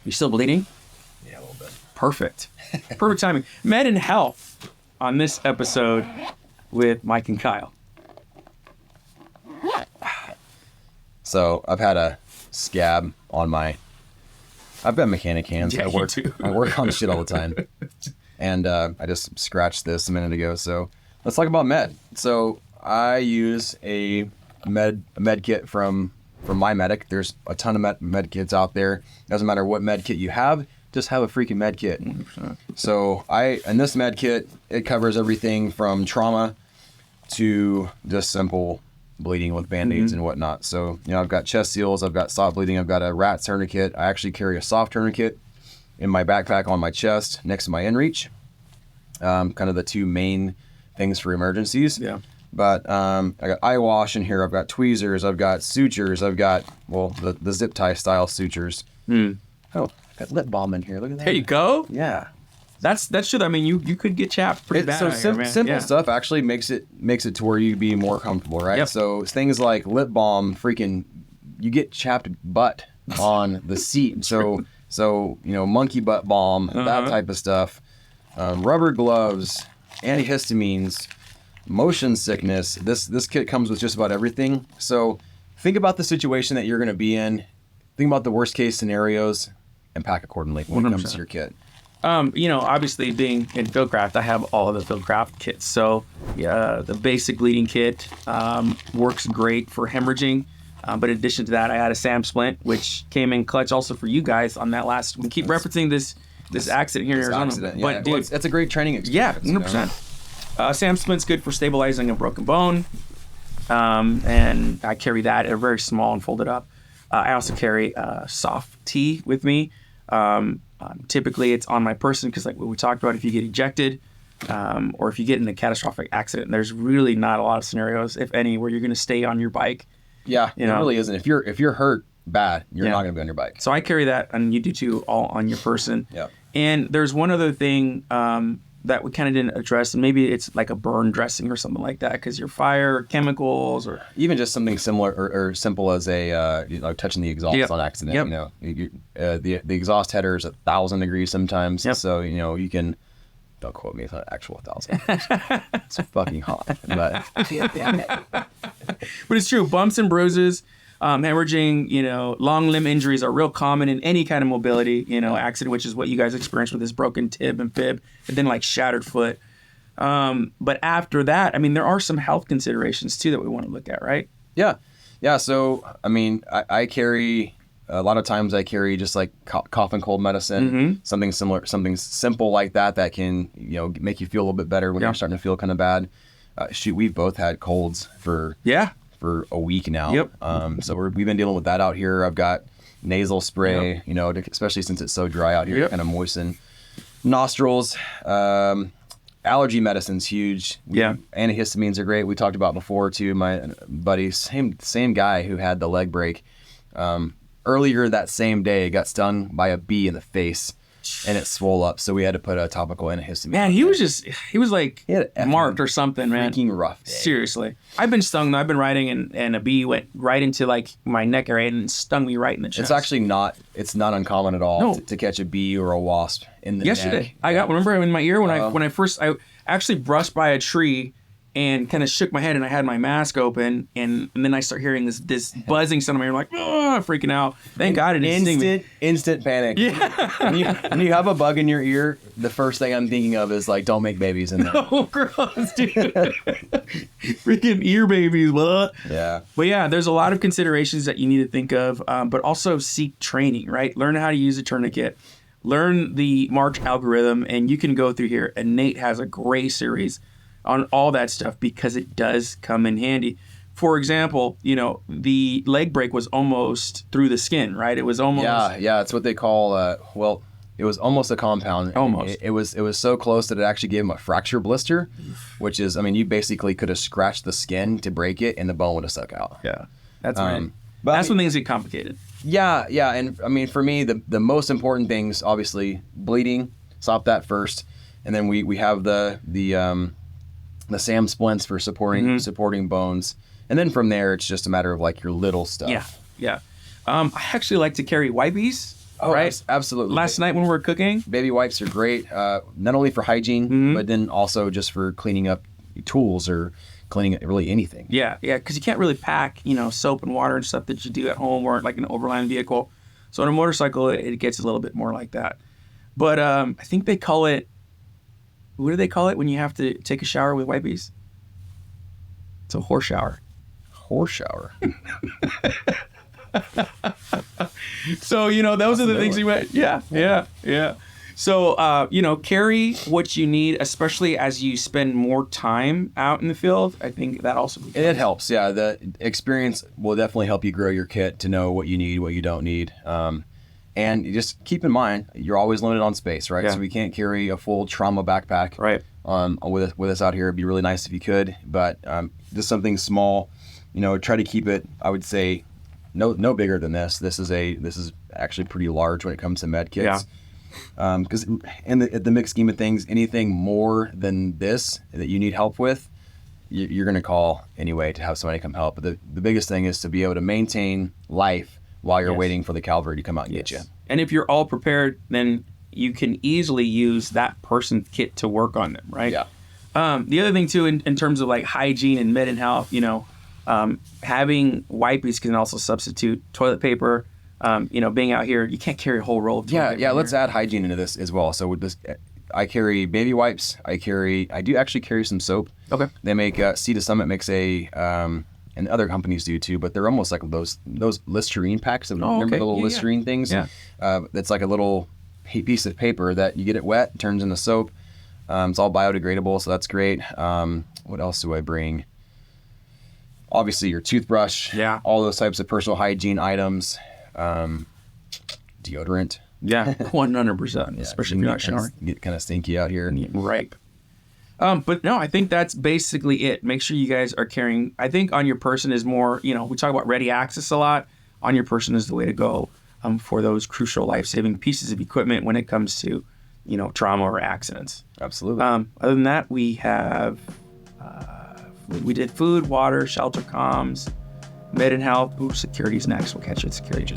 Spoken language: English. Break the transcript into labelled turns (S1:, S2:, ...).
S1: You still bleeding?
S2: Yeah, a little bit.
S1: Perfect. Perfect timing. Med and Health on this episode with Mike and Kyle.
S2: So I've had a scab on I've got mechanic hands.
S1: Yeah,
S2: I work on shit all the time. And I just scratched this a minute ago. So let's talk about med. So I use a med kit from my medic. There's a ton of med kits out there. Doesn't matter what med kit you have, just have a freaking med kit. 100%. So and this med kit, it covers everything from trauma to just simple bleeding with band-aids and whatnot. So, I've got chest seals, I've got soft bleeding, I've got a rat tourniquet. I actually carry a soft tourniquet in my backpack on my chest next to my inReach. Kind of the two main things for emergencies.
S1: Yeah.
S2: But I got eye wash in here, I've got tweezers, I've got sutures, I've got, the zip tie style sutures. Oh, I got lip balm in here, look at that.
S1: There you go.
S2: Yeah.
S1: That's true. I mean, you could get chapped pretty bad.
S2: So
S1: here, man.
S2: simple stuff actually makes it to where you be more comfortable, right?
S1: Yep.
S2: So things like lip balm, you get chapped butt on the seat. So monkey butt balm, that type of stuff. Rubber gloves, antihistamines, motion sickness. This kit comes with just about everything. So think about the situation that you're going to be in. Think about the worst case scenarios and pack accordingly when 100%. It comes to your kit.
S1: Obviously being in Fieldcraft, I have all of the Fieldcraft kits. So, the basic bleeding kit works great for hemorrhaging. But in addition to that, I had a SAM splint, which came in clutch also for you guys on that last. We keep referencing this accident here in Arizona.
S2: Accident, yeah.
S1: But dude,
S2: that's a great training experience.
S1: Yeah, 100%. SAM splint's good for stabilizing a broken bone. And I carry that. They're very small and folded up. I also carry soft tea with me. Typically it's on my person because like what we talked about, if you get ejected or if you get in a catastrophic accident, there's really not a lot of scenarios, if any, where you're going to stay on your bike.
S2: Yeah, it really isn't. If you're hurt bad, you're not going to be on your bike.
S1: So I carry that, and you do too, all on your person.
S2: Yeah.
S1: And there's one other thing that we kind of didn't address, and maybe it's like a burn dressing or something like that, because your fire chemicals or
S2: even just something similar or simple as a touching the exhaust on accident.
S1: Yep.
S2: The exhaust header is 1,000 degrees sometimes.
S1: Yep.
S2: So you can. Don't quote me. It's not actual 1,000. It's fucking hot, but
S1: it's true. Bumps and bruises, hemorrhaging, long limb injuries are real common in any kind of mobility, accident, which is what you guys experienced with this broken tib and fib, and then like shattered foot. But after that, I mean, there are some health considerations too that we want to look at, right?
S2: Yeah. So, I mean, I carry, a lot of times I carry just like cough and cold medicine, something similar, something simple like that can, make you feel a little bit better when you're starting to feel kind of bad. We've both had colds for a week now.
S1: Yep.
S2: So we've been dealing with that out here. I've got nasal spray, especially since it's so dry out here, to kind of moisten nostrils. Allergy medicine's huge. Antihistamines are great. We talked about before too. My buddy, same guy who had the leg break, earlier that same day got stung by a bee in the face and it swole up. So we had to put a topical antihistamine.
S1: Man, he was like marked or something, man.
S2: Freaking rough day.
S1: Seriously. I've been stung though. I've been riding and a bee went right into like my neck area and stung me right in the chest.
S2: It's actually not uncommon at all to catch a bee or a wasp in the
S1: Yesterday,
S2: neck.
S1: remember in my ear when I actually brushed by a tree and kind of shook my head, and I had my mask open, and then I start hearing this buzzing sound in my ear, like, freaking out. Thank God it didn't sting me.
S2: Instant panic.
S1: Yeah.
S2: when you have a bug in your ear, the first thing I'm thinking of is like, don't make babies in there.
S1: Oh, gross, dude. Freaking ear babies, what?
S2: Yeah.
S1: But yeah, there's a lot of considerations that you need to think of, but also seek training, right? Learn how to use a tourniquet. Learn the March algorithm, and you can go through here. And Nate has a great series on all that stuff because it does come in handy. For example, the leg break was almost through the skin, right? It was almost...
S2: Yeah, it's what they call, it was almost a compound.
S1: Almost.
S2: It was so close that it actually gave him a fracture blister, which is, I mean, you basically could have scratched the skin to break it and the bone would have stuck out.
S1: Yeah, that's right. But that's when things get complicated.
S2: Yeah, and I mean, for me, the most important things, obviously, bleeding, stop that first, and then we have the SAM splints for supporting bones, and then from there it's just a matter of like your little stuff.
S1: Yeah. I actually like to carry wipies
S2: Oh,
S1: right?
S2: absolutely.
S1: Last night when we were cooking.
S2: Baby wipes are great, not only for hygiene, but then also just for cleaning up tools or cleaning really anything.
S1: Yeah, because you can't really pack, soap and water and stuff that you do at home or like an overland vehicle. So on a motorcycle, it gets a little bit more like that. But I think they call it, what do they call it when you have to take a shower with wipies? It's a horse shower.
S2: Horse shower.
S1: So, those are the things you went. Yeah. So, carry what you need, especially as you spend more time out in the field. I think that also.
S2: It helps. Yeah. The experience will definitely help you grow your kit to know what you need, what you don't need. And you just keep in mind, you're always limited on space, right?
S1: Yeah.
S2: So we can't carry a full trauma backpack.
S1: Right.
S2: With us out here. It'd be really nice if you could, but just something small, try to keep it, I would say, no bigger than this. This is actually pretty large when it comes to med kits.
S1: Yeah.
S2: Because in the mixed scheme of things, anything more than this that you need help with, you're going to call anyway to have somebody come help. But the biggest thing is to be able to maintain life while you're waiting for the cavalry to come out and get you.
S1: And if you're all prepared, then you can easily use that person's kit to work on them, right?
S2: Yeah.
S1: The other thing too, in terms of like hygiene and med and health, having wipes can also substitute toilet paper. Being out here, you can't carry a whole roll of toilet paper.
S2: Yeah. Let's add hygiene into this as well. So with this, I carry baby wipes. I do actually carry some soap.
S1: Okay.
S2: They make Sea to Summit makes and other companies do too, but they're almost like those Listerine packs. Remember the little Listerine things?
S1: Yeah.
S2: That's like a little piece of paper that you get it wet, turns into soap. It's all biodegradable, so that's great. What else do I bring? Obviously your toothbrush, all those types of personal hygiene items, deodorant.
S1: Yeah, 100%, especially if you're not showering.
S2: Get kind of stinky out here.
S1: Right. But no, I think that's basically it. Make sure you guys are carrying, I think on your person is more, we talk about ready access a lot. On your person is the way to go for those crucial life-saving pieces of equipment when it comes to, trauma or accidents.
S2: Absolutely.
S1: Other than that, we have, we did food, water, shelter, comms, med and health. Ooh, security's next. We'll catch you at security.